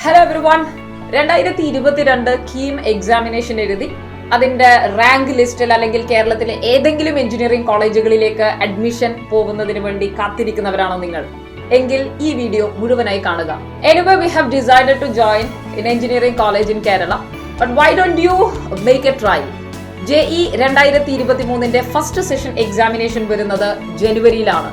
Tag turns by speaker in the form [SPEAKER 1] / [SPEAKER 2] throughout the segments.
[SPEAKER 1] Hello everyone, 2022 KEAM examination എഴുതി അതിന്റെ rank ലിസ്റ്റിൽ അല്ലെങ്കിൽ കേരളത്തിലെ ഏതെങ്കിലും എഞ്ചിനീയറിംഗ് കോളേജുകളിലേക്ക് അഡ്മിഷൻ പോകുന്നതിന് വേണ്ടി കാത്തിരിക്കുന്നവരാണോ നിങ്ങൾ? എങ്കിൽ ഈ വീഡിയോ മുഴുവനായി കാണുക. Anyway, we have decided to join in engineering college in Kerala, but why don't you make a try? JEE 2023ന്റെ ഫസ്റ്റ് സെഷൻ എക്സാമിനേഷൻ വരുന്നത് ജനുവരിയിലാണ്.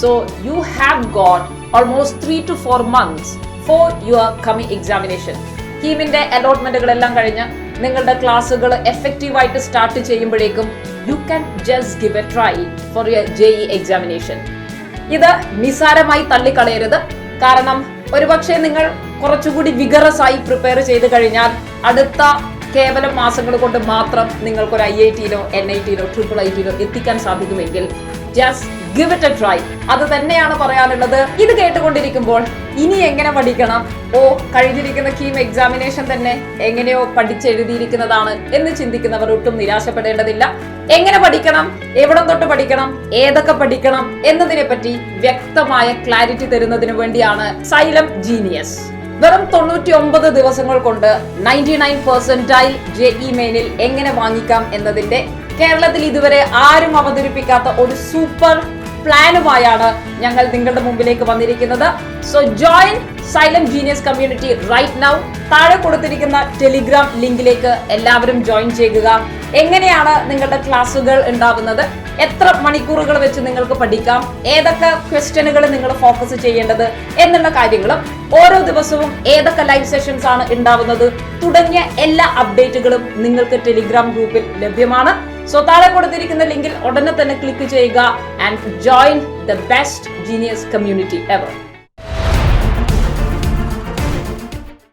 [SPEAKER 1] So you have got almost 3 to 4 months for your coming examination. കീമിന്റെ അലോട്ട്മെന്റുകളെല്ലാം കഴിഞ്ഞ് നിങ്ങളുടെ ക്ലാസ്സുകൾ എഫക്റ്റീവായിട്ട് start ചെയ്യുമ്പോഴേക്കും you can just give a try for your JEE examination. ഇത് നിസ്സാരമായി തള്ളിക്കളയരുത്. കാരണം ഒരുപക്ഷെ നിങ്ങൾ കുറച്ചുകൂടി വിഗറസ് ആയി പ്രിപ്പയർ ചെയ്ത് കഴിഞ്ഞാൽ അടുത്ത കേവലം മാസങ്ങൾ കൊണ്ട് മാത്രം നിങ്ങൾക്കൊരു IITയിലോ NITയിലോ IIITയിലോ എത്തിക്കാൻ സാധിക്കുമെങ്കിൽ just give it A try. അത് തന്നെയാണ് പറയാനുള്ളത്. ഇത് കേട്ടുകൊണ്ടിരിക്കുമ്പോൾ ഇനി എങ്ങനെ പഠിക്കണം, കഴിഞ്ഞിരിക്കുന്ന കീം എക്സാമിനേഷൻ തന്നെ എങ്ങനെയോ പഠിച്ചെഴുതിയിരിക്കുന്നതാണ് എന്ന് ചിന്തിക്കുന്നവർ ഒട്ടും നിരാശപ്പെടേണ്ടതില്ല. എങ്ങനെ പഠിക്കണം, എവിടെ തൊട്ട് പഠിക്കണം, ഏതൊക്കെ പഠിക്കണം എന്നതിനെ പറ്റി വ്യക്തമായ ക്ലാരിറ്റി തരുന്നതിന് വേണ്ടിയാണ് Xylem JEEnius. വെറും 99 ദിവസങ്ങൾ കൊണ്ട് 99% JEE മെയിനിൽ എങ്ങനെ വാങ്ങിക്കാം എന്നതിന്റെ കേരളത്തിൽ ഇതുവരെ ആരും അവതരിപ്പിക്കാത്ത ഒരു സൂപ്പർ പ്ലാനുമായാണ് ഞങ്ങൾ നിങ്ങളുടെ മുമ്പിലേക്ക് വന്നിരിക്കുന്നത്. So join Xylem JEEnius community right now. താഴെ കൊടുത്തിരിക്കുന്ന ടെലിഗ്രാം ലിങ്കിലേക്ക് എല്ലാവരും ജോയിൻ ചെയ്യുക. എങ്ങനെയാണ് നിങ്ങളുടെ ക്ലാസ്സുകൾ ഉണ്ടാവുന്നത്, എത്ര മണിക്കൂറുകൾ വെച്ച് നിങ്ങൾക്ക് പഠിക്കാം, ഏതൊക്കെ ക്വസ്റ്റ്യനുകൾ നിങ്ങൾ ഫോക്കസ് ചെയ്യേണ്ടത് എന്നുള്ള കാര്യങ്ങളും ഓരോ ദിവസവും ഏതൊക്കെ ലൈവ് സെഷൻസ് ആണ് ഉണ്ടാവുന്നത് തുടങ്ങിയ എല്ലാ അപ്ഡേറ്റുകളും നിങ്ങൾക്ക് ടെലിഗ്രാം ഗ്രൂപ്പിൽ ലഭ്യമാണ്. സോ താഴെ കൊടുത്തിരിക്കുന്ന ലിങ്കിൽ ഉടനെ തന്നെ ക്ലിക്ക് ചെയ്യുക and join the best genius community ever.